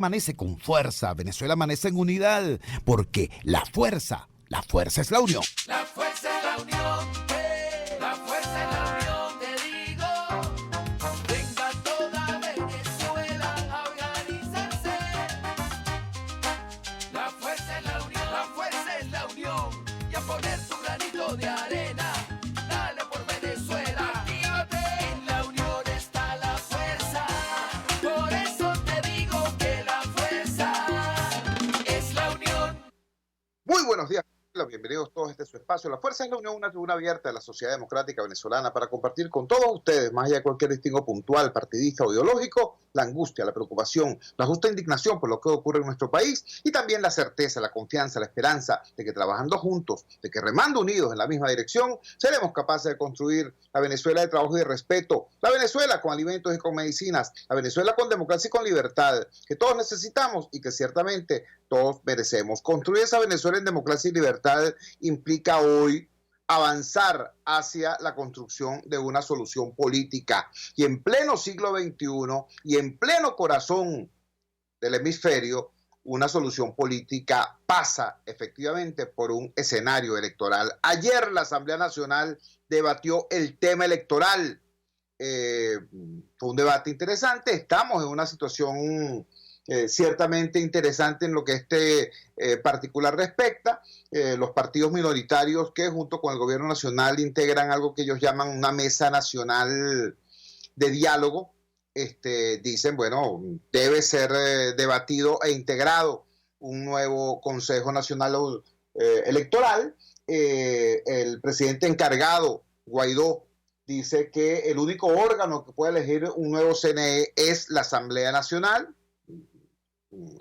amanece con fuerza, Venezuela amanece en unidad, porque la fuerza es la unión. La fuerza es la unión, la fuerza es la unión, te digo. Venga toda Venezuela a organizarse. La fuerza es la unión, la fuerza es la unión. Y a poner tu granito de arena, dale por Venezuela. Actívate, en la unión está la fuerza. Por eso te digo que la fuerza es la unión. Muy buenos días. Bienvenidos todos a este su espacio. La Fuerza es la Unión, una tribuna abierta de la sociedad democrática venezolana para compartir con todos ustedes, más allá de cualquier distingo puntual, partidista o ideológico, la angustia, la preocupación, la justa indignación por lo que ocurre en nuestro país y también la certeza, la confianza, la esperanza de que trabajando juntos, de que remando unidos en la misma dirección, seremos capaces de construir la Venezuela de trabajo y de respeto, la Venezuela con alimentos y con medicinas, la Venezuela con democracia y con libertad, que todos necesitamos y que ciertamente todos merecemos. Construir esa Venezuela en democracia y libertad implica hoy avanzar hacia la construcción de una solución política. Y en pleno siglo XXI y en pleno corazón del hemisferio, una solución política pasa efectivamente por un escenario electoral. Ayer la Asamblea Nacional debatió el tema electoral. Fue un debate interesante. Estamos en una situación ciertamente interesante en lo que este particular respecta. Los partidos minoritarios que junto con el gobierno nacional integran algo que ellos llaman una mesa nacional de diálogo, dicen, bueno, debe ser debatido e integrado un nuevo Consejo Nacional Electoral. El presidente encargado, Guaidó, dice que el único órgano que puede elegir un nuevo CNE es la Asamblea Nacional.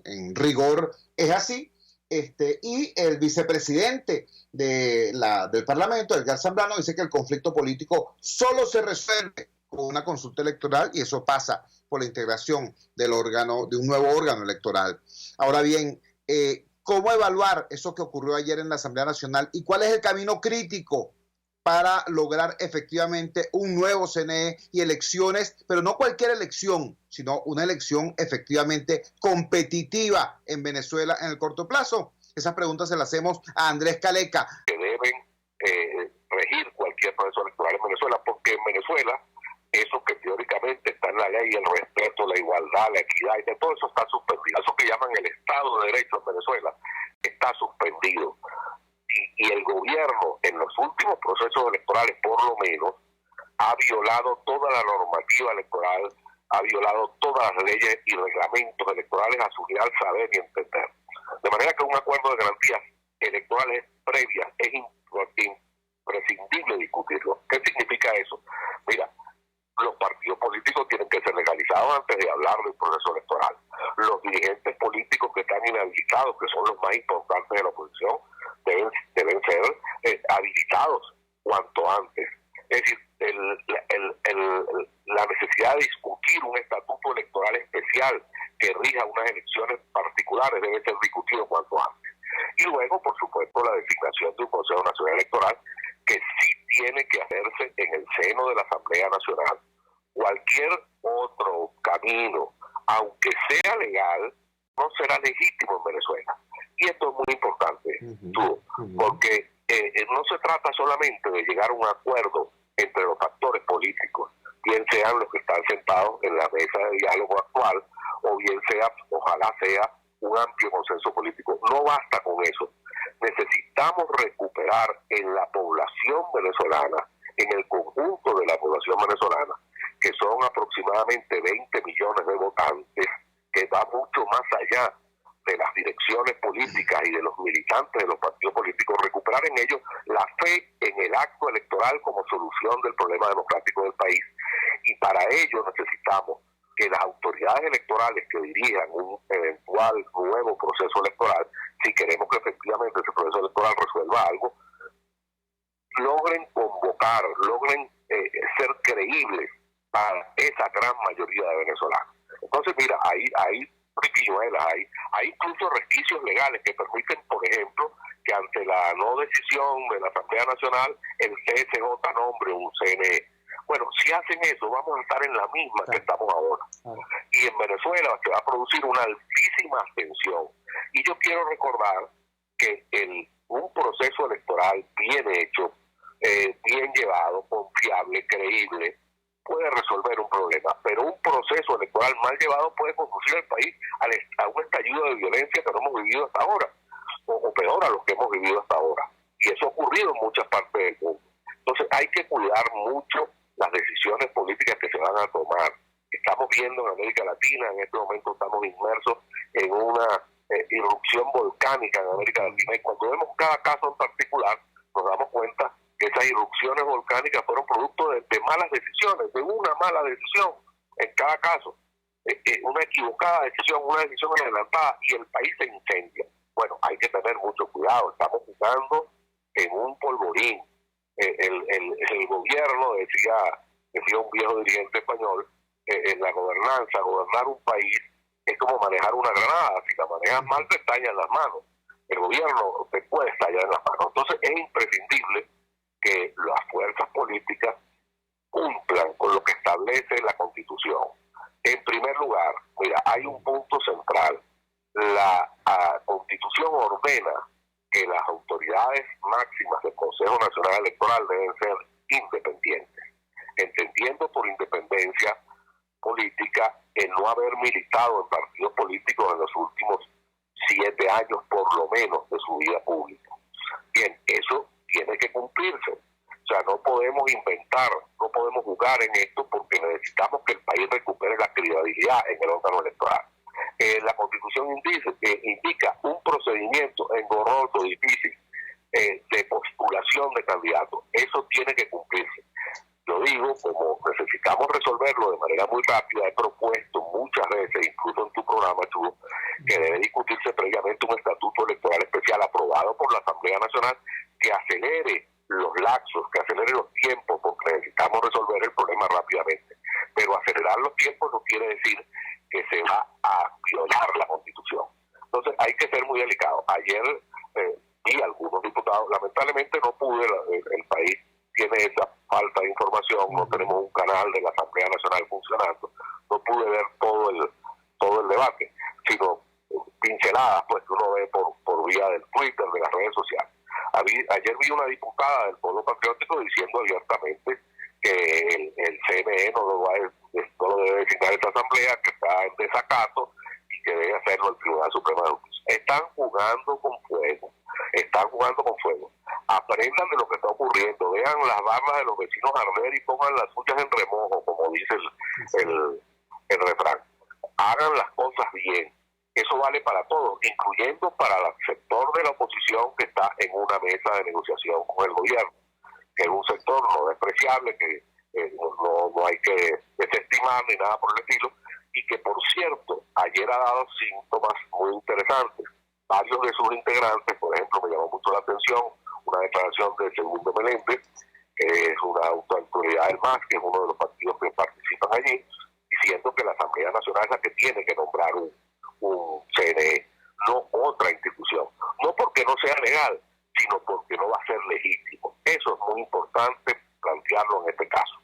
En rigor es así, y el vicepresidente del Parlamento, Edgar Zambrano, dice que el conflicto político solo se resuelve con una consulta electoral y eso pasa por la integración de un nuevo órgano electoral. Ahora bien, ¿cómo evaluar eso que ocurrió ayer en la Asamblea Nacional y cuál es el camino crítico para lograr efectivamente un nuevo CNE y elecciones, pero no cualquier elección, sino una elección efectivamente competitiva en Venezuela en el corto plazo? Esas preguntas se las hacemos a Andrés Caleca. Que deben regir cualquier proceso electoral en Venezuela, porque en Venezuela eso que teóricamente está en la ley, el respeto, la igualdad, la equidad, y de todo eso está suspendido. Eso que llaman el Estado de Derecho en Venezuela está suspendido. Y el gobierno en los últimos procesos electorales por lo menos ha violado toda la normativa electoral, ha violado todas las leyes y reglamentos electorales a su real saber y entender. De manera que un acuerdo de garantías electorales previas es imprescindible discutirlo. ¿Qué significa eso? Mira, los partidos políticos tienen que ser legalizados antes de hablar del proceso electoral. Los dirigentes políticos que están inhabilitados, que son los más importantes de la oposición, deben ser habilitados cuanto antes. Es decir, la necesidad de discutir un estatuto electoral especial que rija unas elecciones particulares debe ser discutido cuanto antes. Y luego, por supuesto, la designación de un Consejo Nacional Electoral que sí tiene que hacerse en el seno de la Asamblea Nacional. Cualquier otro camino, aunque sea legal, no será legítimo en Venezuela. Y esto es muy importante, porque no se trata solamente de llegar a un acuerdo entre los actores políticos, bien sean los que están sentados en la mesa de diálogo actual, o bien sea, ojalá sea, un amplio consenso político. No basta con eso. Necesitamos recuperar en la población venezolana, en el conjunto de la población venezolana, que son aproximadamente 20 millones de votantes, que va mucho más allá de las direcciones políticas y de los militantes de los partidos políticos, recuperar en ellos la fe en el acto electoral como solución del problema democrático del país. Y para ello necesitamos que las autoridades electorales que dirijan un eventual nuevo proceso electoral, si queremos que efectivamente ese proceso electoral resuelva algo, logren convocar, logren ser creíbles para esa gran mayoría de venezolanos. Entonces, mira, hay triquiñuelas, hay incluso resquicios legales que permiten, por ejemplo, que ante la no decisión de la Asamblea Nacional, el CSJ nombre un CNE. Bueno, si hacen eso, vamos a estar en la misma que estamos ahora. Y en Venezuela se va a producir una altísima abstención. Y yo quiero recordar que un proceso electoral bien hecho, bien llevado, confiable, creíble, puede resolver un problema, pero un proceso electoral mal llevado puede conducir al país a un estallido de violencia que no hemos vivido hasta ahora, o peor a lo que hemos vivido hasta ahora. Y eso ha ocurrido en muchas partes del mundo. Entonces hay que cuidar mucho las decisiones políticas que se van a tomar. Estamos viendo en América Latina, en este momento estamos inmersos en una irrupción volcánica en América Latina, y cuando vemos cada caso en particular, nos damos cuenta que esas irrupciones volcánicas fueron producto de malas decisiones, de una mala decisión en cada caso, una equivocada decisión, una decisión adelantada, y el país se incendia. Bueno, hay que tener mucho cuidado, estamos jugando en un polvorín. El gobierno, decía un viejo dirigente español, en la gobernanza, gobernar un país es como manejar una granada. Si la manejas mal, te estalla en las manos. El gobierno te puede estallar en las manos. Entonces es imprescindible que las fuerzas políticas cumplan con lo que establece la Constitución. En primer lugar, mira, hay un punto central. La Constitución ordena que las autoridades máximas del Consejo Nacional Electoral deben ser independientes, entendiendo por independencia política el no haber militado en partidos políticos en los últimos 7 años por lo menos de su vida pública. Bien, eso tiene que cumplirse. O sea, no podemos inventar, no podemos jugar en esto, porque necesitamos que el país recupere la credibilidad en el órgano electoral. La Constitución indica un procedimiento engorroso, difícil, de postulación de candidatos. Eso tiene que cumplirse. Lo digo, como necesitamos resolverlo de manera muy rápida, he propuesto muchas veces, incluso en tu programa, Chugo, que debe discutirse previamente un estatuto electoral especial aprobado por la Asamblea Nacional que acelere los lapsos, que acelere los tiempos, porque necesitamos resolver el problema rápidamente. Pero acelerar los tiempos no quiere decir que se va a violar la Constitución. Entonces hay que ser muy delicado. Ayer vi algunos diputados, lamentablemente no pude, el país tiene esa falta de información, no tenemos un canal de la Asamblea Nacional funcionando, no pude ver todo el debate, sino pinceladas pues que uno ve por vía del Twitter, de las redes sociales. Ayer vi una diputada del Polo Patriótico diciendo abiertamente que el CNE no lo debe designar esta asamblea, que está en desacato y que debe hacerlo el Tribunal Supremo de Justicia. Están jugando con fuego. Aprendan de lo que está ocurriendo, vean las barras de los vecinos arder y pongan las suyas en remojo, como dice el refrán. Hagan las cosas bien. Eso vale para todos, incluyendo para el sector de la oposición que está en una mesa de negociación con el gobierno, que es un sector no despreciable, que no hay que desestimar ni nada por el estilo, y que, por cierto, ayer ha dado síntomas muy interesantes. Varios de sus integrantes, por ejemplo, me llamó mucho la atención una declaración de Segundo Meléndez, que es una autoridad del MAS, que es uno de los partidos que participan allí, diciendo que la Asamblea Nacional es la que tiene que nombrar un CNE, no otra institución. No porque no sea legal, sino porque no va a ser legítimo. Eso es muy importante plantearlo en este caso.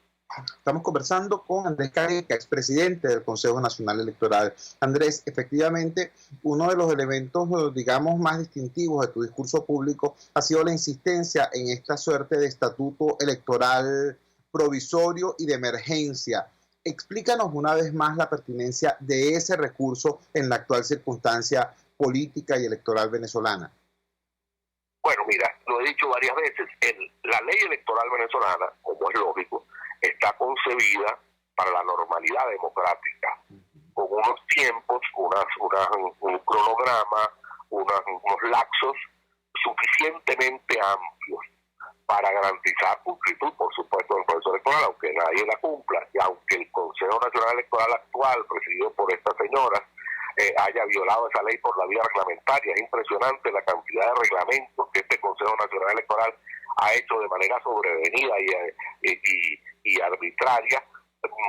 Estamos conversando con Andrés Careca, expresidente del Consejo Nacional Electoral. Andrés, efectivamente, uno de los elementos, digamos, más distintivos de tu discurso público ha sido la insistencia en esta suerte de estatuto electoral provisorio y de emergencia. Explícanos una vez más la pertinencia de ese recurso en la actual circunstancia política y electoral venezolana. Bueno, mira, lo he dicho varias veces, la ley electoral venezolana, como es lógico, está concebida para la normalidad democrática, con unos tiempos, un cronograma, unos lapsos suficientemente amplios para garantizar pulcritud, por supuesto, del proceso electoral, aunque nadie la cumpla, y aunque el Consejo Nacional Electoral actual, presidido por esta señora, haya violado esa ley por la vía reglamentaria. Es impresionante la cantidad de reglamentos que este Consejo Nacional Electoral ha hecho de manera sobrevenida y arbitraria,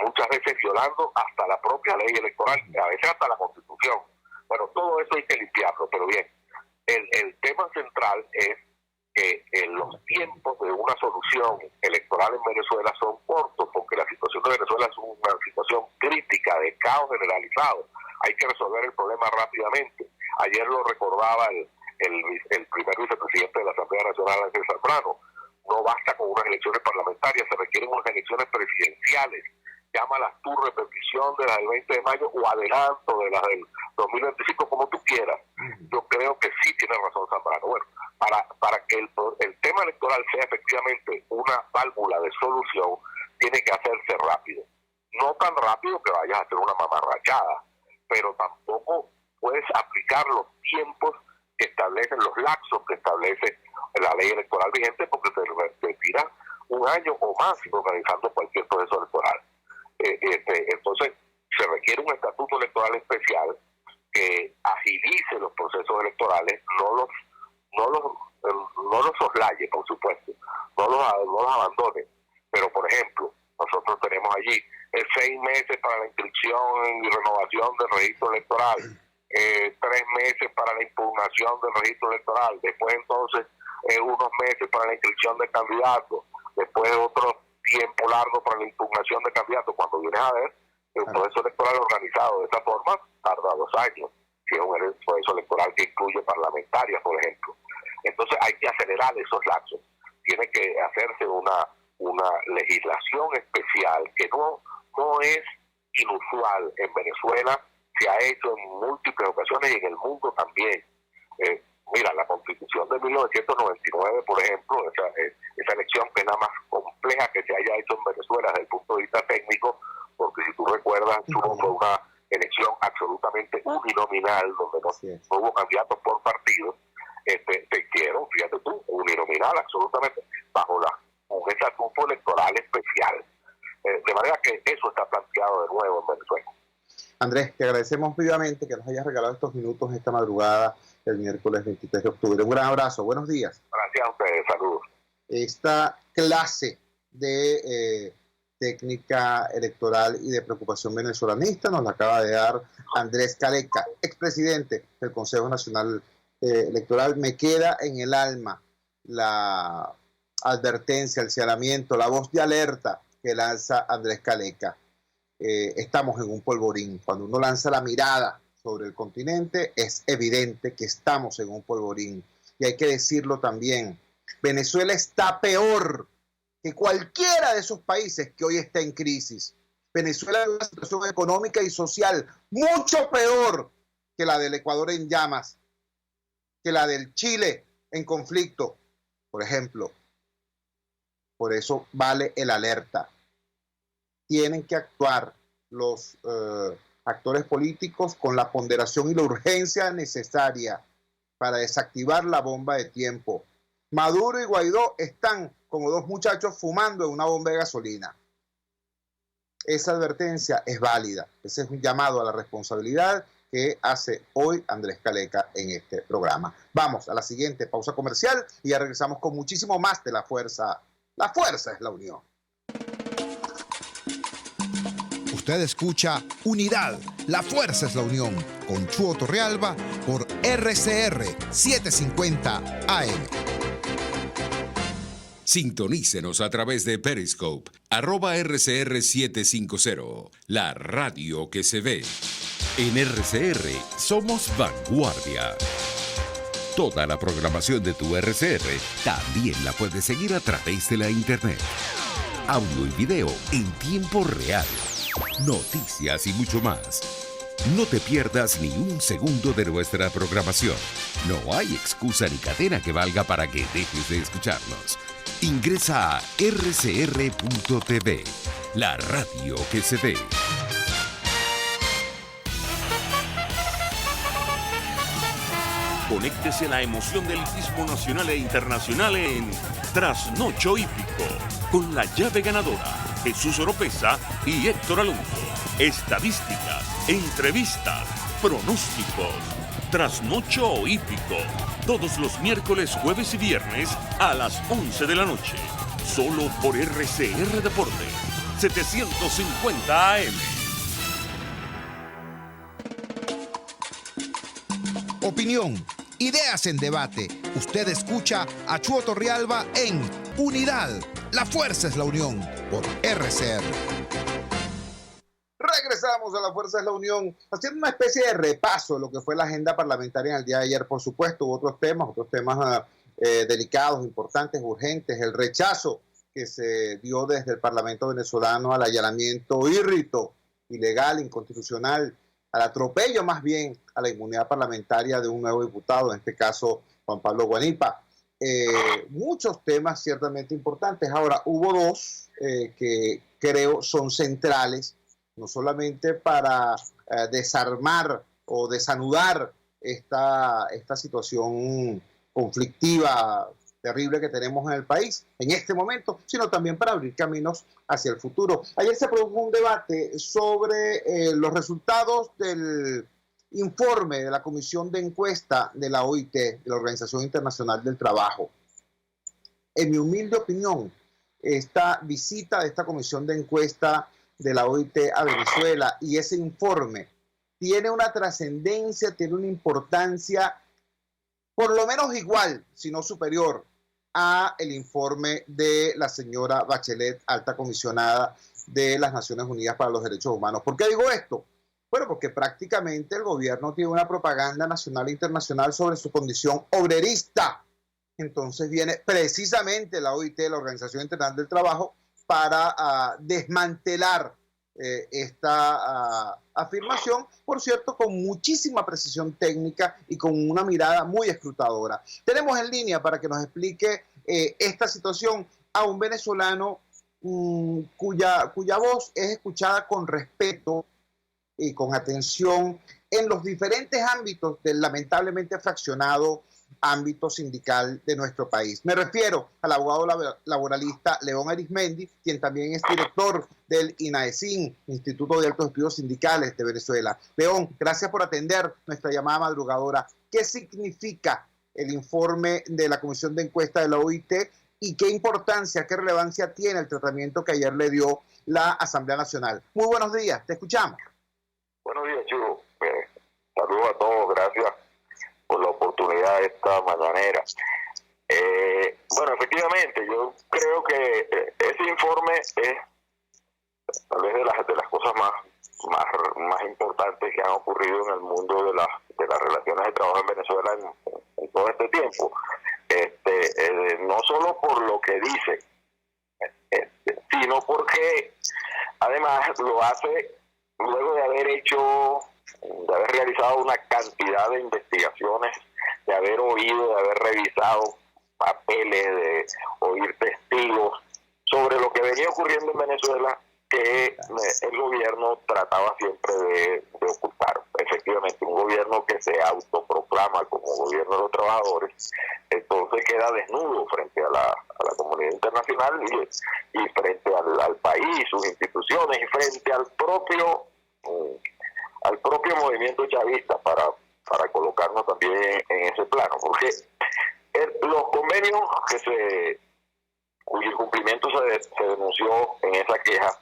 muchas veces violando hasta la propia ley electoral, a veces hasta la Constitución. Bueno, todo eso hay que limpiarlo, pero bien, el tema central es que los tiempos de una solución electoral en Venezuela son cortos, porque situación de Venezuela es una situación crítica, de caos generalizado. Hay que resolver el problema rápidamente. Ayer lo recordaba el primer vicepresidente de la Asamblea Nacional, Ángel Zambrano. No basta con unas elecciones parlamentarias, se requieren unas elecciones presidenciales. Llámalas tú repetición de las del 20 de mayo o adelanto de las del 2025, como tú quieras. Yo creo que sí tiene razón Zambrano. Bueno, para que el tema electoral sea efectivamente una válvula de solución, tiene que hacerse rápido. No tan rápido que vayas a hacer una mamarrachada, pero tampoco puedes aplicar los tiempos que establecen, los lapsos que establece la ley electoral vigente, porque te tiran un año o más organizando cualquier proceso electoral. Entonces, se requiere un estatuto electoral especial que agilice los procesos electorales, no los soslaye, por supuesto, no los abandone. Pero, por ejemplo, nosotros tenemos allí 6 meses para la inscripción y renovación del registro electoral, 3 meses para la impugnación del registro electoral, después entonces unos meses para la inscripción de candidatos, después otro tiempo largo para la impugnación de candidatos. Cuando vienes a ver, el proceso electoral organizado de esta forma tarda 2 años, si es un proceso electoral que incluye parlamentarias, por ejemplo. Entonces hay que acelerar esos lapsos. Tiene que hacerse una legislación especial que no es inusual en Venezuela, se ha hecho en múltiples ocasiones y en el mundo también. Mira, la Constitución de 1999, por ejemplo, esa elección que es la más compleja que se haya hecho en Venezuela desde el punto de vista técnico, porque si tú recuerdas, fue una elección absolutamente uninominal, donde no hubo candidatos por partido, se hicieron, fíjate tú, uninominal absolutamente, bajo un estatuto electoral especial. De manera que eso está planteado de nuevo en Venezuela. Andrés, te agradecemos vivamente que nos hayas regalado estos minutos esta madrugada del miércoles 23 de octubre. Un gran abrazo, buenos días. Gracias a ustedes, saludos. Esta clase de técnica electoral y de preocupación venezolanista nos la acaba de dar Andrés Caleca, expresidente del Consejo Nacional Electoral. Me queda en el alma la advertencia, el señalamiento, la voz de alerta que lanza Andrés Caleca. Estamos en un polvorín. Cuando uno lanza la mirada sobre el continente, es evidente que estamos en un polvorín. Y hay que decirlo también, Venezuela está peor que cualquiera de esos países que hoy está en crisis. Venezuela es una situación económica y social mucho peor que la del Ecuador en llamas, que la del Chile en conflicto, por ejemplo. Por eso vale el alerta. Tienen que actuar los actores políticos con la ponderación y la urgencia necesaria para desactivar la bomba de tiempo. Maduro y Guaidó están como 2 muchachos fumando en una bomba de gasolina. Esa advertencia es válida. Ese es un llamado a la responsabilidad que hace hoy Andrés Caleca en este programa. Vamos a la siguiente pausa comercial y ya regresamos con muchísimo más de La Fuerza. La fuerza es la unión. Usted escucha Unidad, la fuerza es la unión, con Chuo Torrealba por RCR 750 AM. Sintonícenos a través de Periscope, @RCR750, la radio que se ve. En RCR somos vanguardia. Toda la programación de tu RCR también la puedes seguir a través de la internet. Audio y video en tiempo real. Noticias y mucho más. No te pierdas ni un segundo de nuestra programación. No hay excusa ni cadena que valga para que dejes de escucharnos. Ingresa a rcr.tv, la radio que se ve. Conéctese a la emoción del hippismo nacional e internacional en Trasnocho Hípico, con la llave ganadora, Jesús Oropesa y Héctor Alonso. Estadísticas, entrevistas, pronósticos. Trasnocho Hípico, todos los miércoles, jueves y viernes a las 11 de la noche. Solo por RCR Deportes, 750 AM. Opinión, ideas en debate. Usted escucha a Chuo Torrealba en Unidad. La fuerza es la unión por RCR. regresamos a La Fuerza es la Unión, haciendo una especie de repaso de lo que fue la agenda parlamentaria en el día de ayer. Por supuesto, hubo otros temas delicados, importantes, urgentes, el rechazo que se dio desde el Parlamento venezolano al allanamiento ilegal, inconstitucional, al atropello más bien a la inmunidad parlamentaria de un nuevo diputado, en este caso Juan Pablo Guanipa. Muchos temas ciertamente importantes. Ahora, hubo dos que creo son centrales, no solamente para desarmar o desanudar esta situación conflictiva terrible que tenemos en el país en este momento, sino también para abrir caminos hacia el futuro. Ayer se produjo un debate sobre los resultados del informe de la Comisión de Encuesta de la OIT, de la Organización Internacional del Trabajo. En mi humilde opinión, esta visita de esta Comisión de Encuesta de la OIT a Venezuela y ese informe tiene una trascendencia, tiene una importancia por lo menos igual, si no superior, a el informe de la señora Bachelet, alta comisionada de las Naciones Unidas para los Derechos Humanos. ¿Por qué digo esto? Bueno, porque prácticamente el gobierno tiene una propaganda nacional e internacional sobre su condición obrerista. Entonces viene precisamente la OIT, la Organización Internacional del Trabajo, para desmantelar esta afirmación, por cierto, con muchísima precisión técnica y con una mirada muy escrutadora. Tenemos en línea para que nos explique esta situación a un venezolano cuya voz es escuchada con respeto y con atención en los diferentes ámbitos del lamentablemente fraccionado ámbito sindical de nuestro país. Me refiero al abogado laboralista León Arismendi, quien también es director del INAESIN, Instituto de Altos Estudios Sindicales de Venezuela. León, gracias por atender nuestra llamada madrugadora. ¿Qué significa el informe de la Comisión de Encuesta de la OIT y qué importancia, qué relevancia tiene el tratamiento que ayer le dio la Asamblea Nacional? Muy buenos días, te escuchamos. Buenos días, Chugo. Saludos a todos, gracias por la oportunidad esta mañanera. Bueno, efectivamente, yo creo que ese informe es tal vez de las cosas más importantes que han ocurrido en el mundo de las relaciones de trabajo en Venezuela en todo este tiempo. No solo por lo que dice, sino porque además lo hace luego de haber realizado una cantidad de investigaciones, de haber oído, de haber revisado papeles, de oír testigos sobre lo que venía ocurriendo en Venezuela, que el gobierno trataba siempre de ocultar. Efectivamente, un gobierno que se autoproclama como gobierno de los trabajadores, entonces queda desnudo frente a la comunidad internacional y frente al país, sus instituciones, y frente al propio movimiento chavista, para colocarnos también en ese plano, porque los convenios cuyo cumplimiento se denunció en esa queja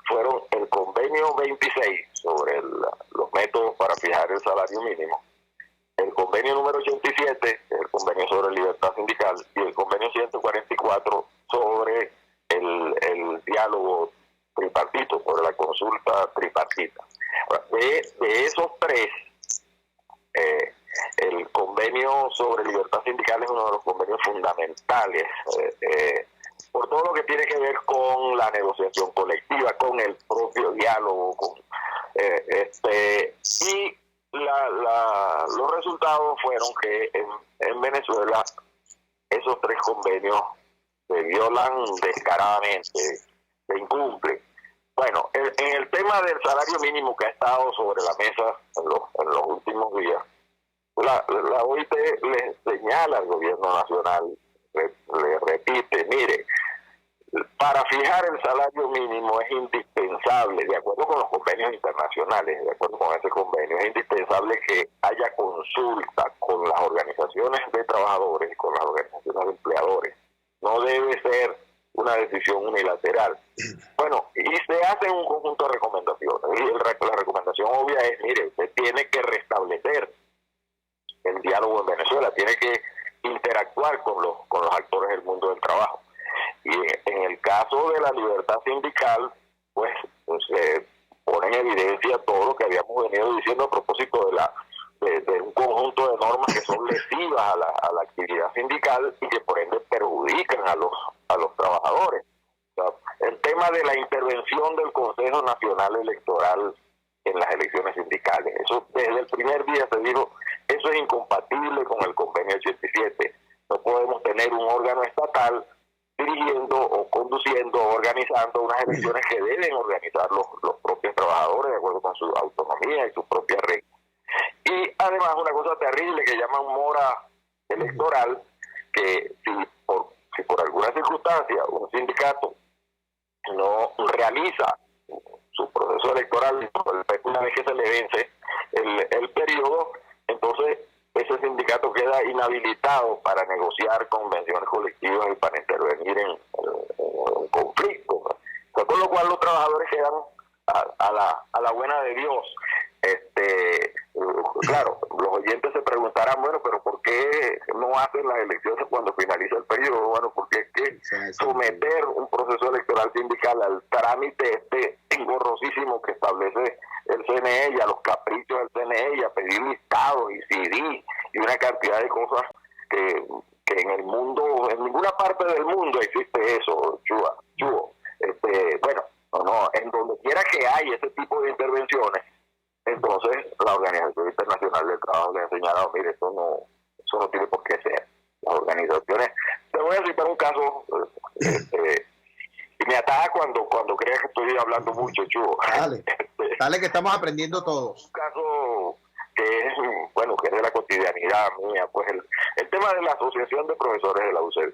fueron el convenio 26 sobre los métodos para fijar el salario mínimo, el convenio número 87, el convenio sobre libertad sindical, y el convenio 144 sobre el diálogo tripartito, sobre la consulta tripartita. De esos tres, el convenio sobre libertad sindical es uno de los convenios fundamentales por todo lo que tiene que ver con la negociación colectiva, con el propio diálogo, y los resultados fueron que en Venezuela esos tres convenios se violan descaradamente, se incumplen. Bueno, en el tema del salario mínimo que ha estado sobre la mesa en los últimos días, la OIT le señala al gobierno nacional, le repite, mire, para fijar el salario mínimo es indispensable, de acuerdo con los convenios internacionales, de acuerdo con ese convenio, es indispensable que haya consulta con las organizaciones de trabajadores y con las organizaciones de empleadores. No debe ser una decisión unilateral. Bueno, y se hace un conjunto de recomendaciones. Y la recomendación obvia es, mire, usted tiene que restablecer el diálogo en Venezuela, tiene que interactuar con los actores del mundo del trabajo. Y en el caso de la libertad sindical, pues se pone en evidencia todo lo que habíamos venido diciendo a propósito de un conjunto de normas que son lesivas a la actividad sindical y que por ende perjudican a los trabajadores. O sea, el tema de la intervención del Consejo Nacional Electoral en las elecciones sindicales, eso desde el primer día se dijo, eso es incompatible con el convenio 87. No podemos tener un órgano estatal dirigiendo o conduciendo o organizando unas elecciones que deben organizar los propios trabajadores de acuerdo con su autonomía y sus propias reglas. Y además una cosa terrible que llaman mora electoral, que si por alguna circunstancia un sindicato no realiza su proceso electoral una vez que se le vence el periodo, entonces ese sindicato queda inhabilitado para negociar convenciones colectivas y para intervenir en conflictos. O sea, con lo cual los trabajadores quedan a la buena de Dios. Claro, los oyentes se preguntarán, bueno, pero ¿por qué no hacen las elecciones cuando finaliza el periodo? Bueno, porque es que someter un proceso electoral sindical al trámite engorrosísimo que establece el CNE y a los caprichos del CNE y a pedir listados y CD y una cantidad de cosas que en el mundo, en ninguna parte del mundo existe eso, Chuo. Bueno, no, en donde quiera que hay ese tipo de intervenciones, entonces la Organización Internacional del Trabajo le ha señalado, mire, eso no tiene por qué ser. Las organizaciones, te voy a citar un caso y me ataca cuando creas que estoy hablando mucho, Chuo. Dale que estamos aprendiendo todos. Un caso que es, bueno, que es de la cotidianidad mía, pues el tema de la Asociación de Profesores de la UCB.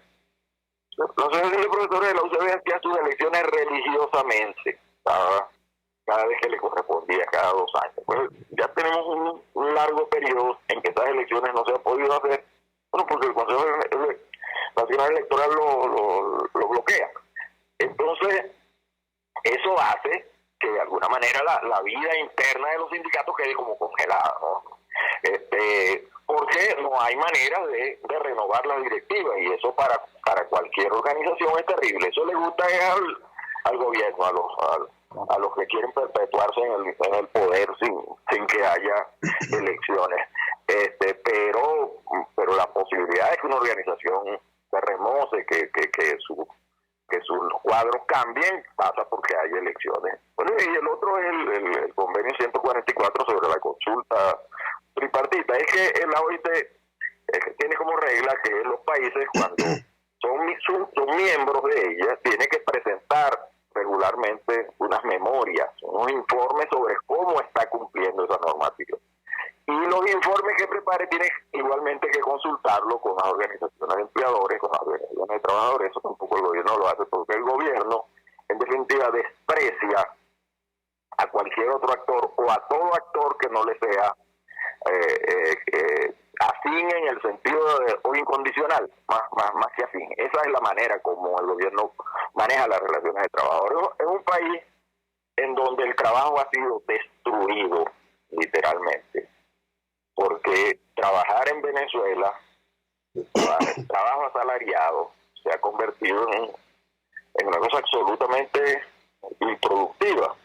La Asociación de Profesores de la UCB hacía sus elecciones religiosamente, cada vez que le correspondía, cada 2 años. Pues ya tenemos un largo periodo en que estas elecciones no se han podido hacer, bueno, porque el Consejo Nacional Electoral lo bloquea. Entonces, eso hace que de alguna manera la vida interna de los sindicatos quede como congelada, ¿no? Porque no hay manera de renovar la directiva, y eso para cualquier organización es terrible. Eso le gusta al gobierno, a los que quieren perpetuarse en el poder sin que haya elecciones. Pero la posibilidad de que una organización se remoce, que sus cuadros cambien, pasa porque hay elecciones. Bueno, y el otro es el convenio 144 sobre la consulta tripartita. Es que la OIT tiene como regla que los países, cuando son miembros de ella, tienen que presentar regularmente unas memorias, unos informes sobre cómo está cumpliendo esa normativa. Y los informes que prepare tiene igualmente que consultarlo con las organizaciones de empleadores, con las organizaciones de trabajadores. Eso tampoco el gobierno lo hace, porque el gobierno, en definitiva, desprecia a cualquier otro actor o a todo actor que no le sea afín en el sentido o incondicional, más que afín. Esa es la manera como el gobierno maneja las relaciones de trabajadores. Es un país en donde el trabajo ha sido destruido, literalmente, porque trabajar en Venezuela, el trabajo asalariado, se ha convertido en una cosa absolutamente improductiva.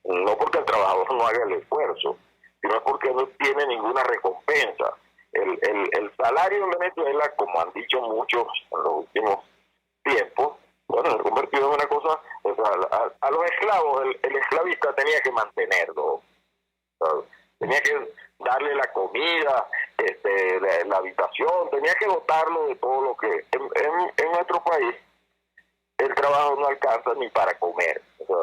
No porque el trabajador no haga el esfuerzo, sino porque no tiene ninguna recompensa. El salario en Venezuela, como han dicho muchos en los últimos tiempos, bueno, se ha convertido en una cosa, o sea, a los esclavos, el esclavista tenía que mantenerlo, tenía que darle la comida, la habitación, tenía que dotarlo de todo lo que en nuestro país el trabajo no alcanza ni para comer. O sea,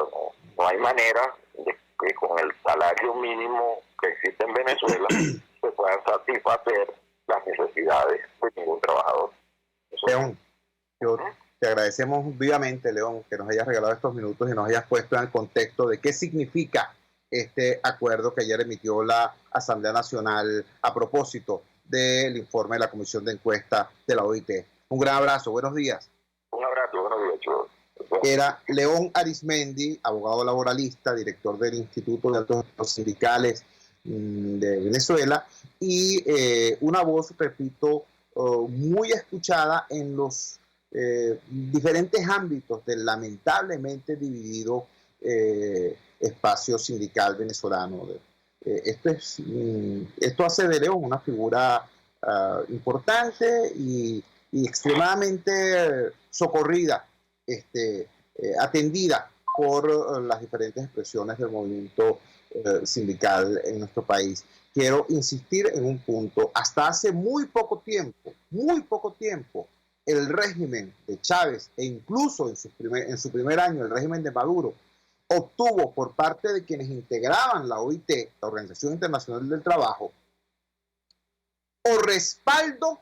no hay manera de que con el salario mínimo que existe en Venezuela se puedan satisfacer las necesidades de ningún trabajador. León, yo te agradecemos vivamente, León, que nos hayas regalado estos minutos y nos hayas puesto en el contexto de qué significa este acuerdo que ayer emitió la Asamblea Nacional a propósito del informe de la Comisión de Encuesta de la OIT. Un gran abrazo, buenos días. Un abrazo, buenos días, chicos. Era León Arizmendi, abogado laboralista, director del Instituto de Altos Sindicales de Venezuela, y una voz, repito, muy escuchada en los diferentes ámbitos del lamentablemente dividido espacio sindical venezolano. Esto hace de León una figura importante y extremadamente socorrida, atendida por las diferentes expresiones del movimiento sindical en nuestro país. Quiero insistir en un punto. Hasta hace muy poco tiempo, el régimen de Chávez e incluso en su primer año el régimen de Maduro obtuvo por parte de quienes integraban la OIT, la Organización Internacional del Trabajo, o respaldo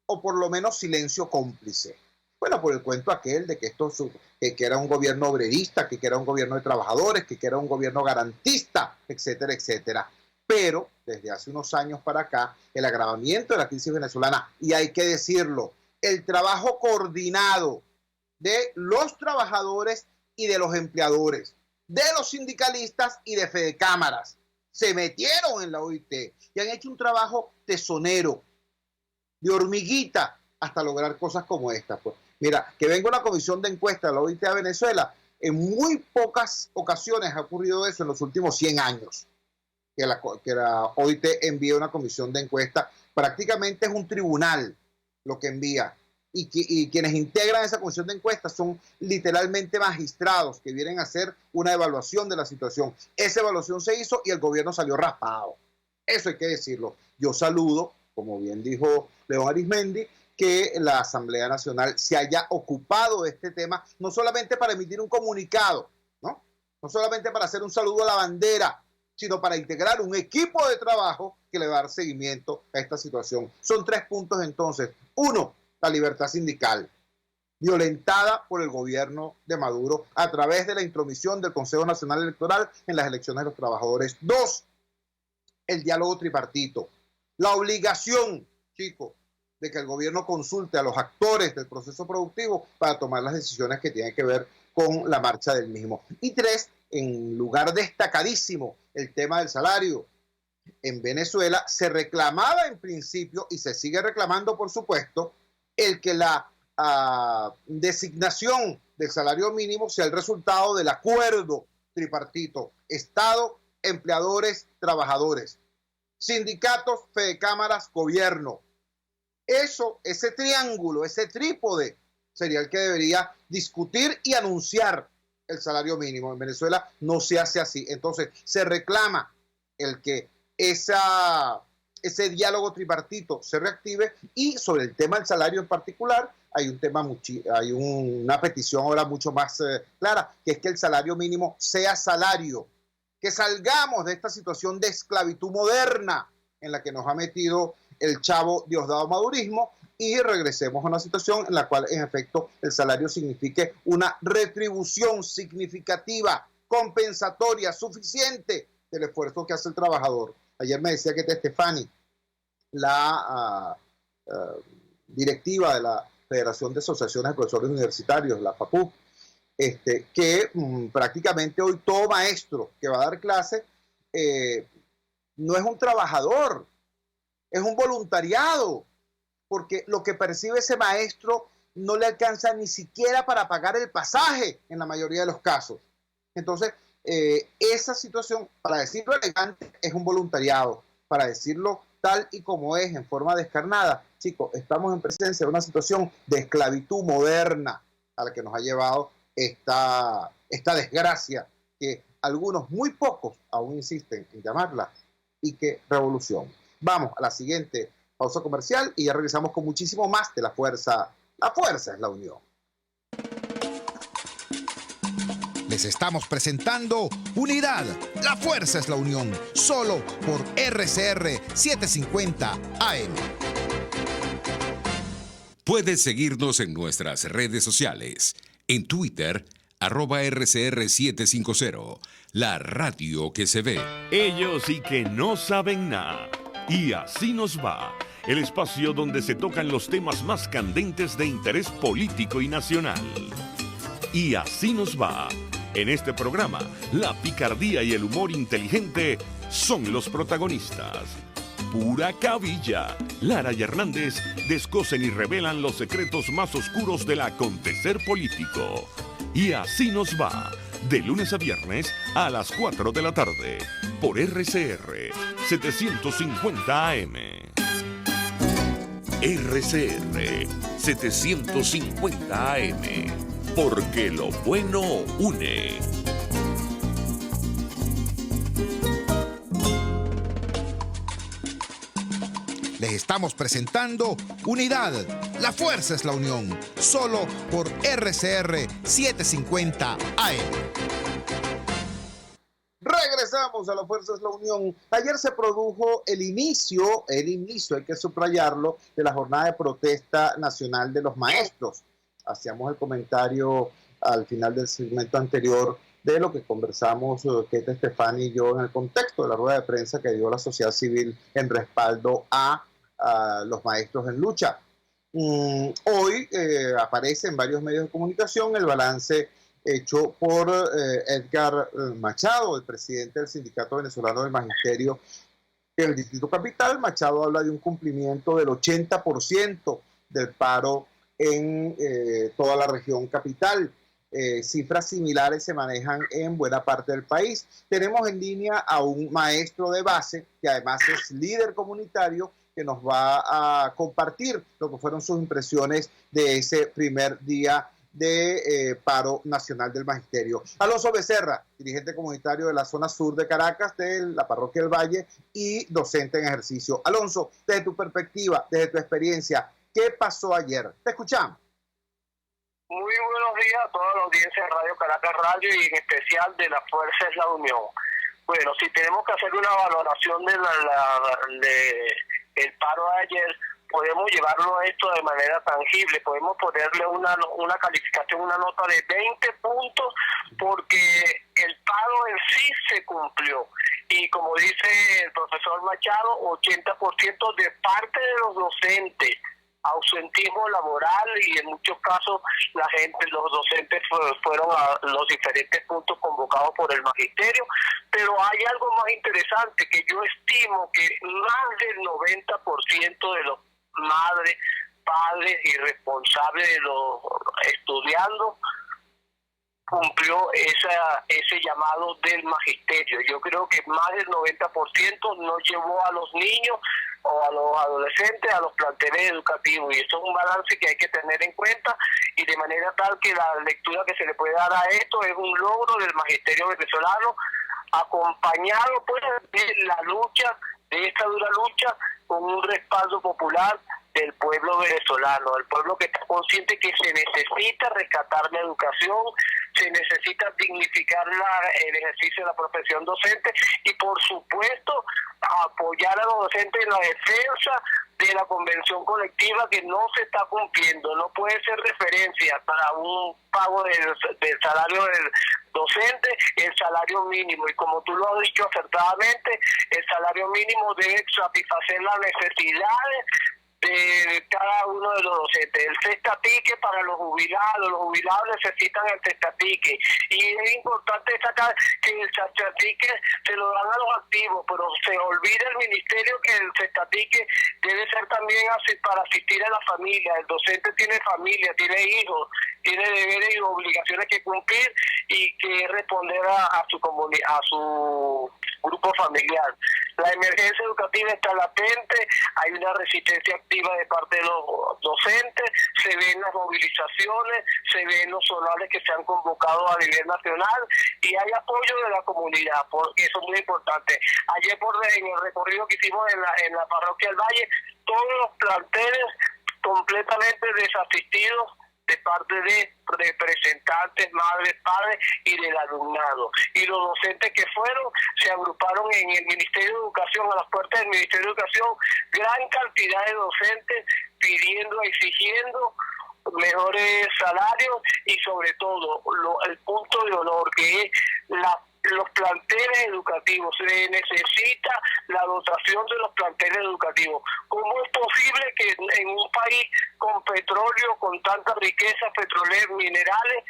o por lo menos silencio cómplice. Bueno, por el cuento aquel de que que era un gobierno obrerista, que era un gobierno de trabajadores, que era un gobierno garantista, etcétera, etcétera. Pero desde hace unos años para acá, el agravamiento de la crisis venezolana, y hay que decirlo, el trabajo coordinado de los trabajadores y de los empleadores, de los sindicalistas y de Fedecámaras, se metieron en la OIT y han hecho un trabajo tesonero, de hormiguita, hasta lograr cosas como esta. Pues, mira, que venga una comisión de encuesta de la OIT a Venezuela, en muy pocas ocasiones ha ocurrido eso en los últimos 100 años, que la OIT envía una comisión de encuesta. Prácticamente es un tribunal lo que envía. Y quienes integran esa comisión de encuesta son literalmente magistrados que vienen a hacer una evaluación de la situación. Esa evaluación se hizo y el gobierno salió raspado. Eso hay que decirlo. Yo saludo, como bien dijo León Arizmendi, que la Asamblea Nacional se haya ocupado de este tema, no solamente para emitir un comunicado, no solamente para hacer un saludo a la bandera, sino para integrar un equipo de trabajo que le va a dar seguimiento a esta situación. Son 3 puntos entonces. 1, la libertad sindical, violentada por el gobierno de Maduro a través de la intromisión del Consejo Nacional Electoral en las elecciones de los trabajadores. 2, el diálogo tripartito, la obligación, chicos, de que el gobierno consulte a los actores del proceso productivo para tomar las decisiones que tienen que ver con la marcha del mismo. Y 3, en lugar destacadísimo, el tema del salario. En Venezuela se reclamaba en principio, y se sigue reclamando por supuesto, el que la designación del salario mínimo sea el resultado del acuerdo tripartito, Estado, empleadores, trabajadores, sindicatos, Fedecámaras, gobierno. Ese triángulo, ese trípode sería el que debería discutir y anunciar el salario mínimo. En Venezuela no se hace así. Entonces se reclama el que ese diálogo tripartito se reactive, y sobre el tema del salario en particular hay una petición ahora mucho más clara, que es que el salario mínimo sea salario, que salgamos de esta situación de esclavitud moderna en la que nos ha metido el chavo Diosdado madurismo y regresemos a una situación en la cual en efecto el salario signifique una retribución significativa, compensatoria, suficiente del esfuerzo que hace el trabajador. Ayer me decía que Estefani, la directiva de la Federación de Asociaciones de Profesores Universitarios, la FAPU, que prácticamente hoy todo maestro que va a dar clase no es un trabajador, es un voluntariado, porque lo que percibe ese maestro no le alcanza ni siquiera para pagar el pasaje en la mayoría de los casos. Entonces, esa situación, para decirlo elegante, es un voluntariado. Para decirlo tal y como es, en forma descarnada, chicos, estamos en presencia de una situación de esclavitud moderna a la que nos ha llevado esta desgracia que algunos, muy pocos, aún insisten en llamarla, y que revolución. Vamos a la siguiente pausa comercial y ya regresamos con muchísimo más de La Fuerza. La fuerza es la unión. Les estamos presentando Unidad. La fuerza es la unión. Solo por RCR 750 AM. Puedes seguirnos en nuestras redes sociales. En Twitter, @RCR750. La radio que se ve. Ellos sí que no saben nada. Y así nos va. El espacio donde se tocan los temas más candentes de interés político y nacional. Y así nos va. En este programa, la picardía y el humor inteligente son los protagonistas. Pura cabilla. Lara y Hernández descosen y revelan los secretos más oscuros del acontecer político. Y así nos va. de lunes a viernes a las 4 de la tarde, por RCR 750 AM. RCR 750 AM, porque lo bueno une. Les estamos presentando Unidad. La fuerza es la unión. Solo por RCR 750 AM. Regresamos a La Fuerza es la Unión. Ayer se produjo el inicio, hay que subrayarlo, de la jornada de protesta nacional de los maestros. Hacíamos el comentario al final del segmento anterior de lo que conversamos Keta Estefani y yo en el contexto de la rueda de prensa que dio la sociedad civil en respaldo a los maestros en lucha. Hoy aparece en varios medios de comunicación el balance hecho por Edgar Machado, el presidente del Sindicato Venezolano del Magisterio en el Distrito Capital. Machado habla de un cumplimiento del 80% del paro en toda la región capital. Cifras similares se manejan en buena parte del país. Tenemos en línea a un maestro de base que además es líder comunitario, que nos va a compartir lo que fueron sus impresiones de ese primer día de paro nacional del magisterio. Alonso Becerra, dirigente comunitario de la zona sur de Caracas, de la parroquia del Valle y docente en ejercicio. Alonso, desde tu perspectiva, desde tu experiencia, ¿qué pasó ayer? Te escuchamos. Muy buenos días a toda la audiencia de Radio Caracas Radio y en especial de La Fuerza es la Unión. Bueno, si tenemos que hacer una valoración de el paro de ayer, podemos llevarlo a esto de manera tangible, podemos ponerle una calificación, una nota de 20 puntos, porque el paro en sí se cumplió. Y como dice el profesor Machado, 80% de parte de los docentes, ausentismo laboral, y en muchos casos los docentes fueron a los diferentes puntos convocados por el magisterio. Pero hay algo más interesante, que yo estimo que más del 90% de los madres, padres y responsables de los estudiandos cumplió ese llamado del magisterio. Yo creo que más del 90% no llevó a los niños o a los adolescentes a los planteles educativos, y eso es un balance que hay que tener en cuenta, y de manera tal que la lectura que se le puede dar a esto es un logro del magisterio venezolano, acompañado pues de la lucha, de esta dura lucha, con un respaldo popular del pueblo venezolano, el pueblo que está consciente que se necesita rescatar la educación, se necesita dignificar el ejercicio de la profesión docente y, por supuesto, apoyar a los docentes en la defensa de la convención colectiva que no se está cumpliendo. No puede ser referencia para un pago del salario del docente el salario mínimo, y como tú lo has dicho acertadamente, el salario mínimo debe satisfacer las necesidades de cada uno de los docentes. El cestapique para los jubilados necesitan el cestapique, y es importante destacar que el cestapique se lo dan a los activos, pero se olvida el ministerio que el cestapique debe ser también para asistir a la familia. El docente tiene familia, tiene hijos, tiene deberes y obligaciones que cumplir y que responder a su comunidad, a su grupo familiar. La emergencia educativa está latente, hay una resistencia activa de parte de los docentes, se ven las movilizaciones, se ven los solares que se han convocado a nivel nacional, y hay apoyo de la comunidad, porque eso es muy importante. Ayer en el recorrido que hicimos en la parroquia del Valle, todos los planteles completamente desasistidos de parte de representantes, madres, padres y del alumnado. Y los docentes que fueron se agruparon en el Ministerio de Educación, a las puertas del Ministerio de Educación, gran cantidad de docentes pidiendo, exigiendo mejores salarios y sobre todo el punto de honor, que es los planteles educativos. Se necesita la dotación de los planteles educativos. ¿Cómo es posible que en un país con petróleo, con tantas riquezas petroleras, minerales,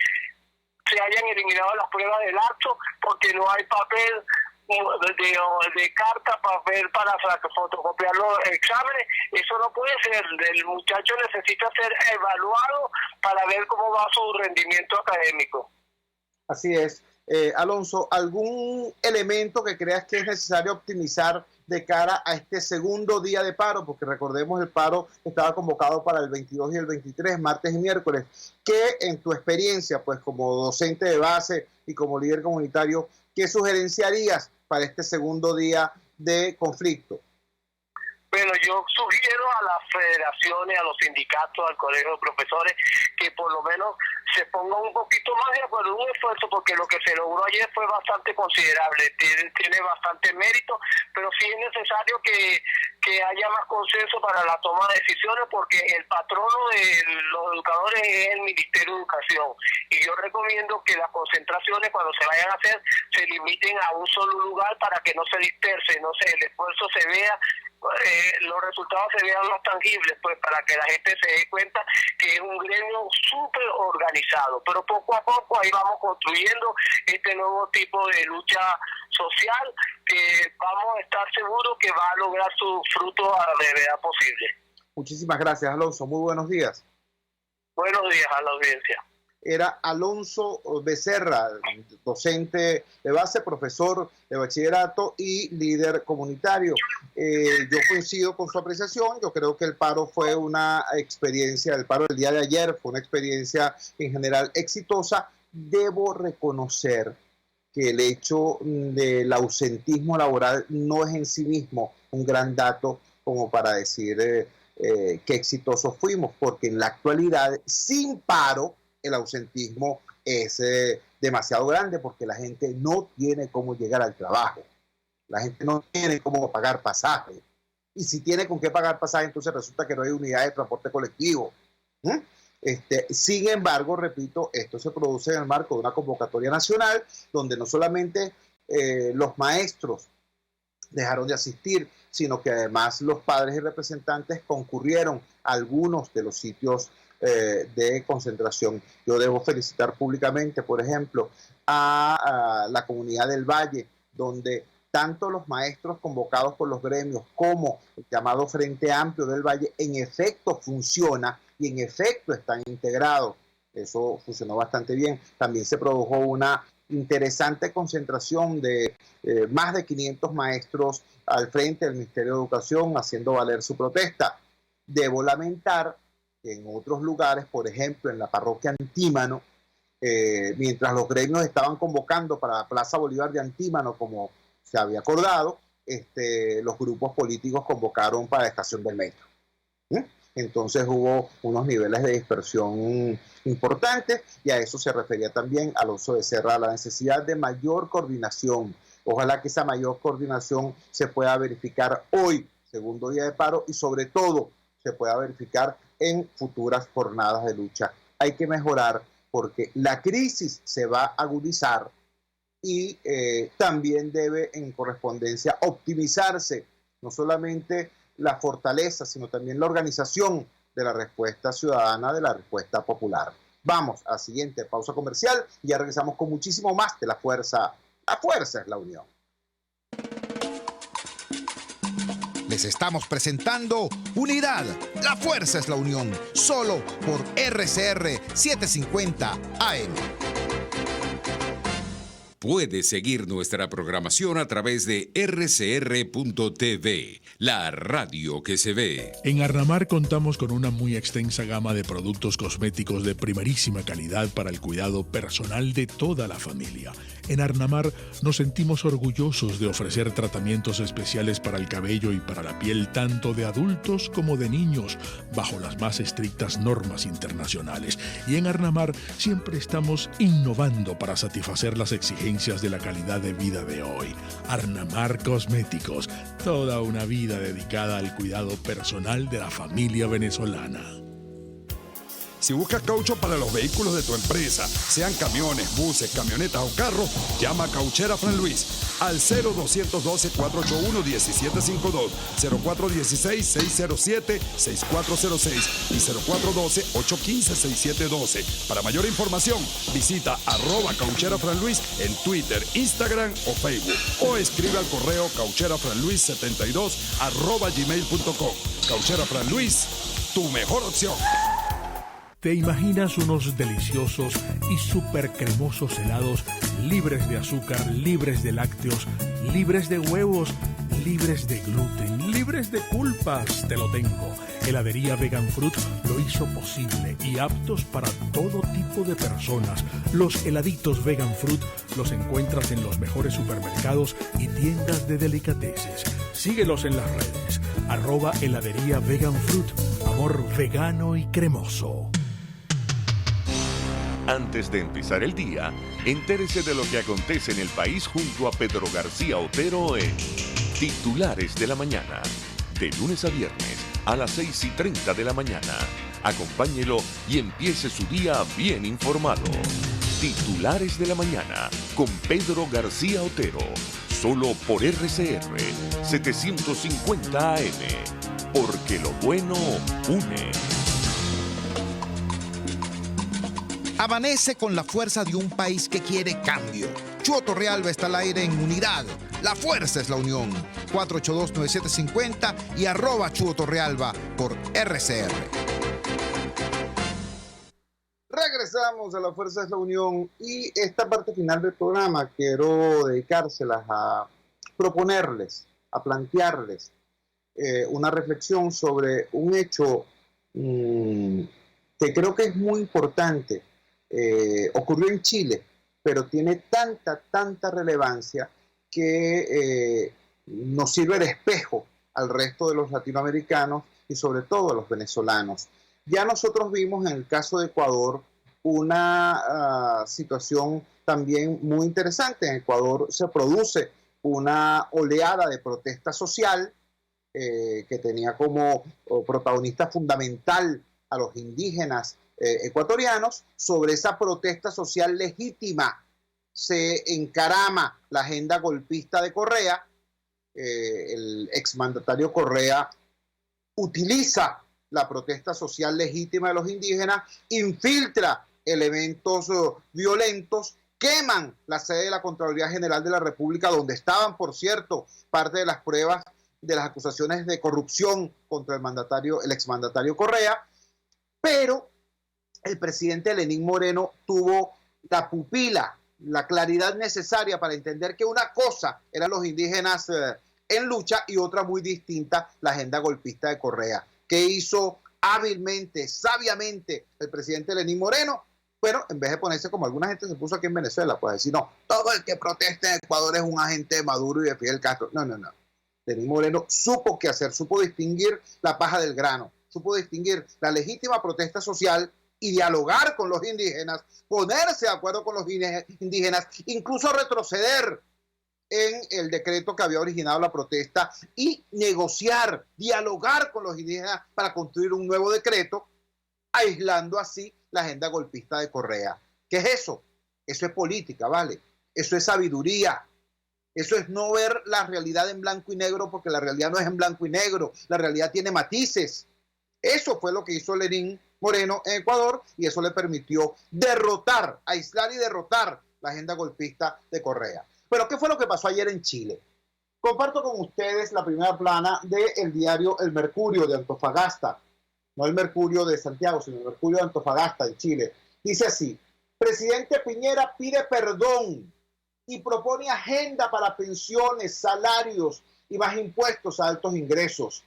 se hayan eliminado las pruebas del acto porque no hay papel de carta, papel para fotocopiar los exámenes? Eso no puede ser. El muchacho necesita ser evaluado para ver cómo va su rendimiento académico. Así es. Alonso, ¿algún elemento que creas que es necesario optimizar de cara a este segundo día de paro? Porque recordemos, el paro estaba convocado para el 22 y el 23, martes y miércoles. ¿Qué, en tu experiencia, pues como docente de base y como líder comunitario, qué sugerencia harías para este segundo día de conflicto? Bueno, yo sugiero a las federaciones, a los sindicatos, al colegio de profesores, que por lo menos se pongan un poquito más de acuerdo, un esfuerzo, porque lo que se logró ayer fue bastante considerable, tiene bastante mérito, pero sí es necesario que haya más consenso para la toma de decisiones, porque el patrono de los educadores es el Ministerio de Educación, y yo recomiendo que las concentraciones, cuando se vayan a hacer, se limiten a un solo lugar para que no se disperse, el esfuerzo se vea, los resultados se vean más tangibles, pues para que la gente se dé cuenta que es un gremio súper organizado, pero poco a poco ahí vamos construyendo este nuevo tipo de lucha social que vamos a estar seguros que va a lograr su fruto a la brevedad posible. Muchísimas gracias, Alonso. Muy buenos días. Buenos días a la audiencia. Era Alonso Becerra, docente de base, profesor de bachillerato y líder comunitario. Yo coincido con su apreciación. Yo creo que el paro fue una experiencia, el paro del día de ayer fue una experiencia en general exitosa. Debo reconocer que el hecho del ausentismo laboral no es en sí mismo un gran dato como para decir qué exitosos fuimos, porque en la actualidad, sin paro, el ausentismo es demasiado grande, porque la gente no tiene cómo llegar al trabajo, la gente no tiene cómo pagar pasaje, y si tiene con qué pagar pasaje, entonces resulta que no hay unidad de transporte colectivo. Sin embargo, repito, esto se produce en el marco de una convocatoria nacional, donde no solamente los maestros dejaron de asistir, sino que además los padres y representantes concurrieron a algunos de los sitios de concentración. Yo debo felicitar públicamente, por ejemplo, a la comunidad del Valle, donde tanto los maestros convocados por los gremios como el llamado Frente Amplio del Valle en efecto funciona y en efecto están integrados. Eso funcionó bastante bien. También se produjo una interesante concentración de más de 500 maestros al frente del Ministerio de Educación haciendo valer su protesta. Debo lamentar que en otros lugares, por ejemplo en la parroquia Antímano, mientras los gremios estaban convocando para la Plaza Bolívar de Antímano, como se había acordado, los grupos políticos convocaron para la estación del metro. Entonces hubo unos niveles de dispersión importantes, y a eso se refería también Alonso Becerra, a la necesidad de mayor coordinación. Ojalá que esa mayor coordinación se pueda verificar hoy, segundo día de paro, y sobre todo se pueda verificar en futuras jornadas de lucha. Hay que mejorar, porque la crisis se va a agudizar y también debe en correspondencia optimizarse no solamente la fortaleza, sino también la organización de la respuesta ciudadana, de la respuesta popular. Vamos a la siguiente pausa comercial y ya regresamos con muchísimo más de La Fuerza. La fuerza es la unión. Les estamos presentando Unidad, la fuerza es la unión, solo por RCR 750 AM. Puede seguir nuestra programación a través de rcr.tv, la radio que se ve. En Arnamar contamos con una muy extensa gama de productos cosméticos de primerísima calidad para el cuidado personal de toda la familia. En Arnamar nos sentimos orgullosos de ofrecer tratamientos especiales para el cabello y para la piel, tanto de adultos como de niños, bajo las más estrictas normas internacionales. Y en Arnamar siempre estamos innovando para satisfacer las exigencias de la calidad de vida de hoy. Arnamar Cosméticos, toda una vida dedicada al cuidado personal de la familia venezolana. Si buscas caucho para los vehículos de tu empresa, sean camiones, buses, camionetas o carros, llama a Cauchera Fran Luis al 0212-481-1752, 0416-607-6406 y 0412-815-6712. Para mayor información, visita @Cauchera Fran Luis en Twitter, Instagram o Facebook, o escribe al correo caucherafranluis72@gmail.com. Cauchera Fran Luis, tu mejor opción. ¿Te imaginas unos deliciosos y súper cremosos helados libres de azúcar, libres de lácteos, libres de huevos, libres de gluten, libres de culpas. Te lo tengo. Heladería Vegan Fruit lo hizo posible y aptos para todo tipo de personas. Los heladitos Vegan Fruit los encuentras en los mejores supermercados y tiendas de delicateces. Síguelos en las redes. @heladería Vegan Fruit. Amor vegano y cremoso. Antes de empezar el día, entérese de lo que acontece en el país junto a Pedro García Otero en Titulares de la Mañana. De lunes a viernes a las 6:30 de la mañana. Acompáñelo y empiece su día bien informado. Titulares de la Mañana con Pedro García Otero. Solo por RCR 750 AM. Porque lo bueno une. Amanece con la fuerza de un país que quiere cambio. Chuo Torrealba está al aire en Unidad. La fuerza es la unión. 482-9750 y @Chuo Torrealba por RCR. Regresamos a La Fuerza es la Unión y esta parte final del programa quiero dedicárselas a proponerles, a plantearles una reflexión sobre un hecho que creo que es muy importante. Ocurrió en Chile, pero tiene tanta relevancia que nos sirve de espejo al resto de los latinoamericanos y sobre todo a los venezolanos. Ya nosotros vimos en el caso de Ecuador una situación también muy interesante. En Ecuador se produce una oleada de protesta social que tenía como protagonista fundamental a los indígenas ecuatorianos. Sobre esa protesta social legítima se encarama la agenda golpista de Correa. El exmandatario Correa utiliza la protesta social legítima de los indígenas, infiltra elementos violentos, queman la sede de la Contraloría General de la República, donde estaban, por cierto, parte de las pruebas de las acusaciones de corrupción contra el exmandatario Correa, pero el presidente Lenín Moreno tuvo la pupila, la claridad necesaria para entender que una cosa eran los indígenas en lucha y otra muy distinta, la agenda golpista de Correa. ¿Qué hizo hábilmente, sabiamente el presidente Lenín Moreno? Bueno, en vez de ponerse como alguna gente se puso aquí en Venezuela, pues decir, no, todo el que protesta en Ecuador es un agente de Maduro y de Fidel Castro. No. Lenín Moreno supo qué hacer, supo distinguir la paja del grano, supo distinguir la legítima protesta social y dialogar con los indígenas, ponerse de acuerdo con los indígenas, incluso retroceder en el decreto que había originado la protesta y negociar, dialogar con los indígenas para construir un nuevo decreto, aislando así la agenda golpista de Correa. ¿Qué es eso? Eso es política, ¿vale? Eso es sabiduría. Eso es no ver la realidad en blanco y negro, porque la realidad no es en blanco y negro, la realidad tiene matices. Eso fue lo que hizo Lenín Moreno en Ecuador y eso le permitió derrotar, aislar y derrotar la agenda golpista de Correa. Pero ¿qué fue lo que pasó ayer en Chile? Comparto con ustedes la primera plana del diario El Mercurio de Antofagasta. No el Mercurio de Santiago, sino el Mercurio de Antofagasta en Chile. Dice así: presidente Piñera pide perdón y propone agenda para pensiones, salarios y más impuestos a altos ingresos.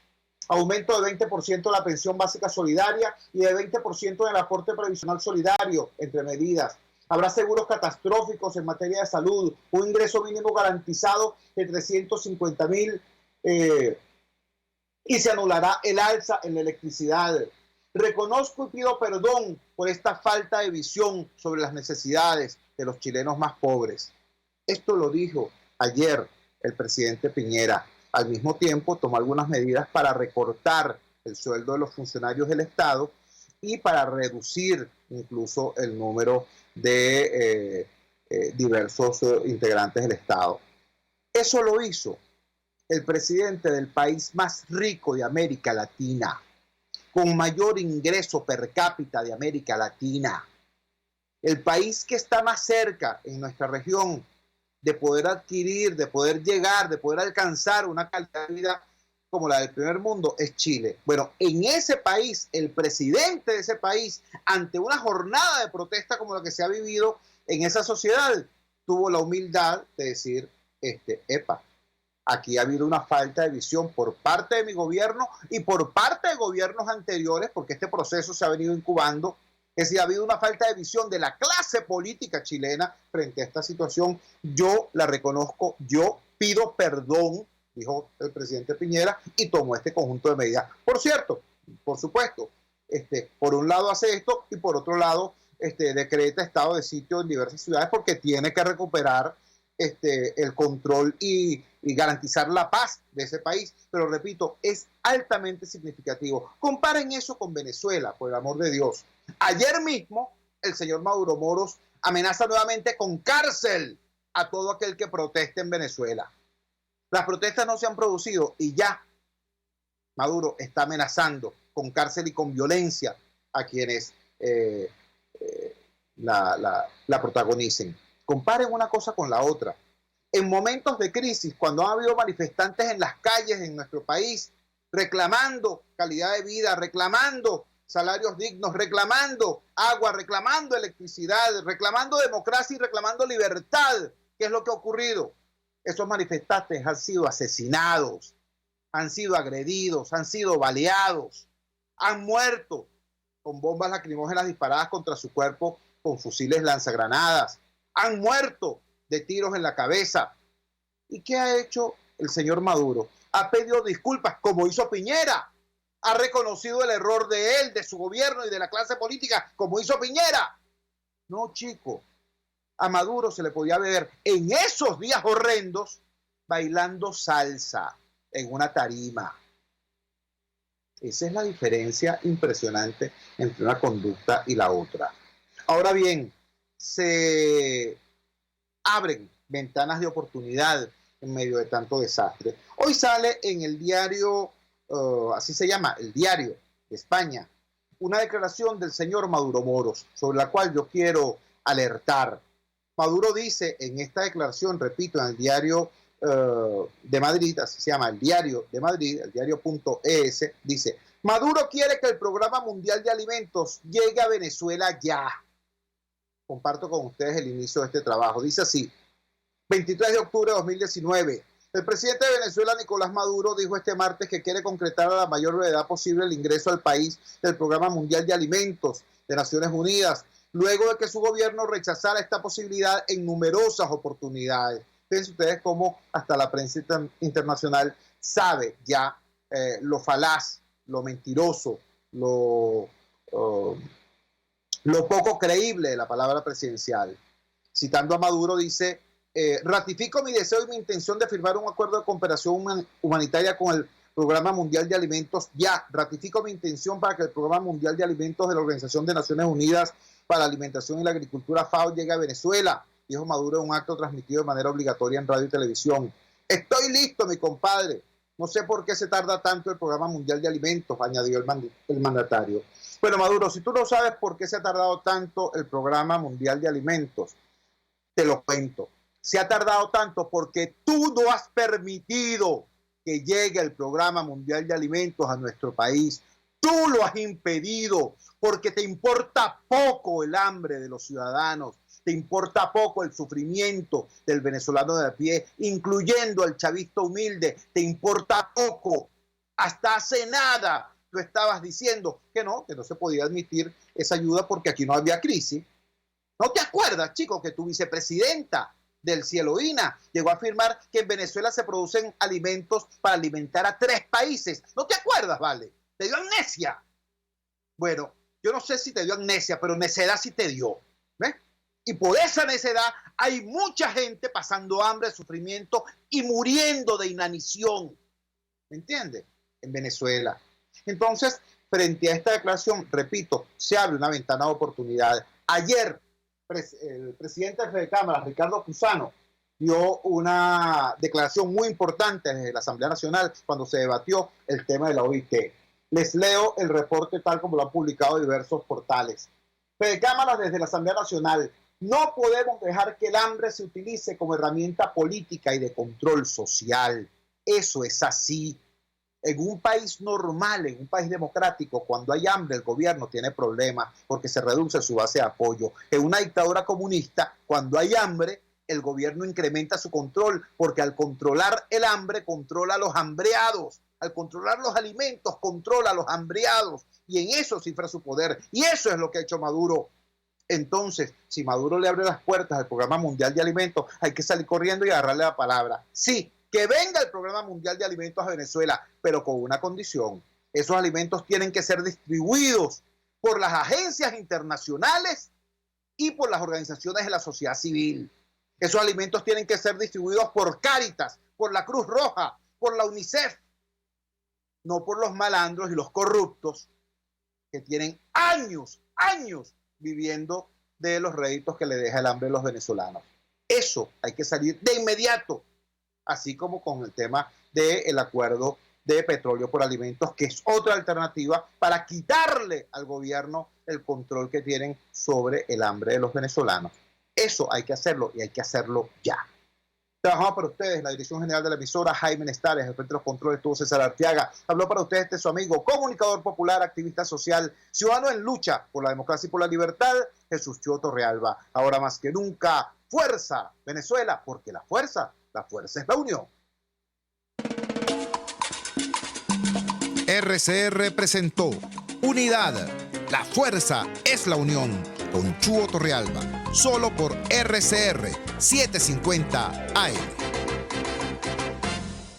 Aumento de 20% de la pensión básica solidaria y de 20% del aporte previsional solidario, entre medidas. Habrá seguros catastróficos en materia de salud, un ingreso mínimo garantizado de 350.000 y se anulará el alza en la electricidad. Reconozco y pido perdón por esta falta de visión sobre las necesidades de los chilenos más pobres. Esto lo dijo ayer el presidente Piñera. Al mismo tiempo, tomó algunas medidas para recortar el sueldo de los funcionarios del Estado y para reducir incluso el número de diversos integrantes del Estado. Eso lo hizo el presidente del país más rico de América Latina, con mayor ingreso per cápita de América Latina, el país que está más cerca en nuestra región de poder adquirir, de poder llegar, de poder alcanzar una calidad de vida como la del primer mundo, es Chile. Bueno, en ese país, el presidente de ese país, ante una jornada de protesta como la que se ha vivido en esa sociedad, tuvo la humildad de decir, epa, aquí ha habido una falta de visión por parte de mi gobierno y por parte de gobiernos anteriores, porque este proceso se ha venido incubando. Es decir, ha habido una falta de visión de la clase política chilena frente a esta situación. Yo la reconozco, yo pido perdón, dijo el presidente Piñera, y tomó este conjunto de medidas. Por cierto, por supuesto, por un lado hace esto y por otro lado decreta estado de sitio en diversas ciudades porque tiene que recuperar el control y garantizar la paz de ese país. Pero repito, es altamente significativo. Comparen eso con Venezuela, por el amor de Dios. Ayer mismo el señor Maduro Moros amenaza nuevamente con cárcel a todo aquel que proteste en Venezuela. Las protestas no se han producido y ya Maduro está amenazando con cárcel y con violencia a quienes la protagonicen. Comparen una cosa con la otra. En momentos de crisis, cuando ha habido manifestantes en las calles en nuestro país reclamando calidad de vida, reclamando salarios dignos, reclamando agua, reclamando electricidad, reclamando democracia y reclamando libertad, ¿qué es lo que ha ocurrido? Esos manifestantes han sido asesinados, han sido agredidos, han sido baleados, han muerto con bombas lacrimógenas disparadas contra su cuerpo con fusiles lanzagranadas, han muerto de tiros en la cabeza. ¿Y qué ha hecho el señor Maduro? Ha pedido disculpas, como hizo Piñera. Ha reconocido el error de él, de su gobierno y de la clase política, como hizo Piñera. No, chico. A Maduro se le podía ver en esos días horrendos bailando salsa en una tarima. Esa es la diferencia impresionante entre una conducta y la otra. Ahora bien, se abren ventanas de oportunidad en medio de tanto desastre. Hoy sale en el diario, así se llama, el Diario de España, una declaración del señor Maduro Moros, sobre la cual yo quiero alertar. Maduro dice en esta declaración, repito, en el Diario de Madrid, así se llama, el Diario de Madrid, el diario.es, dice: Maduro quiere que el Programa Mundial de Alimentos llegue a Venezuela ya. Comparto con ustedes el inicio de este trabajo. Dice así: 23 de octubre de 2019. El presidente de Venezuela, Nicolás Maduro, dijo este martes que quiere concretar a la mayor brevedad posible el ingreso al país del Programa Mundial de Alimentos de Naciones Unidas, luego de que su gobierno rechazara esta posibilidad en numerosas oportunidades. Fíjense ustedes cómo hasta la prensa internacional sabe ya lo falaz, lo mentiroso, lo poco creíble de la palabra presidencial. Citando a Maduro, dice: ratifico mi deseo y mi intención de firmar un acuerdo de cooperación humanitaria con el Programa Mundial de Alimentos ya. Ratifico mi intención para que el Programa Mundial de Alimentos de la Organización de Naciones Unidas para la Alimentación y la Agricultura, FAO, llegue a Venezuela, dijo Maduro en un acto transmitido de manera obligatoria en radio y televisión. Estoy listo, mi compadre. No sé por qué se tarda tanto el Programa Mundial de Alimentos, añadió el mandatario. Bueno, Maduro, si tú no sabes por qué se ha tardado tanto el Programa Mundial de Alimentos, te lo cuento. Se ha tardado tanto porque tú no has permitido que llegue el Programa Mundial de Alimentos a nuestro país. Tú lo has impedido porque te importa poco el hambre de los ciudadanos, te importa poco el sufrimiento del venezolano de a pie, incluyendo el chavista humilde, te importa poco. Hasta hace nada tú estabas diciendo que no se podía admitir esa ayuda porque aquí no había crisis. ¿No te acuerdas, chico, que tu vicepresidenta del Cieloína llegó a afirmar que en Venezuela se producen alimentos para alimentar a 3 países? ¿No te acuerdas, vale? ¿Te dio amnesia? Bueno, yo no sé si te dio amnesia, pero necedad sí te dio. ¿Ves? Y por esa necedad hay mucha gente pasando hambre, sufrimiento y muriendo de inanición. ¿Me entiendes? En Venezuela. Entonces, frente a esta declaración, repito, se abre una ventana de oportunidades. Ayer, el presidente de Cámara, Ricardo Cusano, dio una declaración muy importante desde la Asamblea Nacional cuando se debatió el tema de la OIT. Les leo el reporte tal como lo han publicado diversos portales. Cámara, desde la Asamblea Nacional: no podemos dejar que el hambre se utilice como herramienta política y de control social. Eso es así. En un país normal, en un país democrático, cuando hay hambre, el gobierno tiene problemas porque se reduce su base de apoyo. En una dictadura comunista, cuando hay hambre, el gobierno incrementa su control, porque al controlar el hambre, controla a los hambreados. Al controlar los alimentos, controla a los hambreados. Y en eso cifra su poder. Y eso es lo que ha hecho Maduro. Entonces, si Maduro le abre las puertas al Programa Mundial de Alimentos, hay que salir corriendo y agarrarle la palabra. Sí, que venga el Programa Mundial de Alimentos a Venezuela, pero con una condición. Esos alimentos tienen que ser distribuidos por las agencias internacionales y por las organizaciones de la sociedad civil. Esos alimentos tienen que ser distribuidos por Cáritas, por la Cruz Roja, por la UNICEF, no por los malandros y los corruptos que tienen años viviendo de los réditos que le deja el hambre a los venezolanos. Eso hay que salir de inmediato, así como con el tema del acuerdo de petróleo por alimentos, que es otra alternativa para quitarle al gobierno el control que tienen sobre el hambre de los venezolanos. Eso hay que hacerlo y hay que hacerlo ya. Trabajamos para ustedes la dirección general de la emisora, Jaime Nestares, al frente de los controles estuvo César Arteaga. Habló para ustedes su amigo, comunicador popular, activista social, ciudadano en lucha por la democracia y por la libertad, Jesús Chua Torrealba. Ahora más que nunca, fuerza Venezuela, porque la fuerza es la unión. RCR presentó Unidad, la fuerza es la unión, con Chua Torrealba, solo por RCR 750 AM.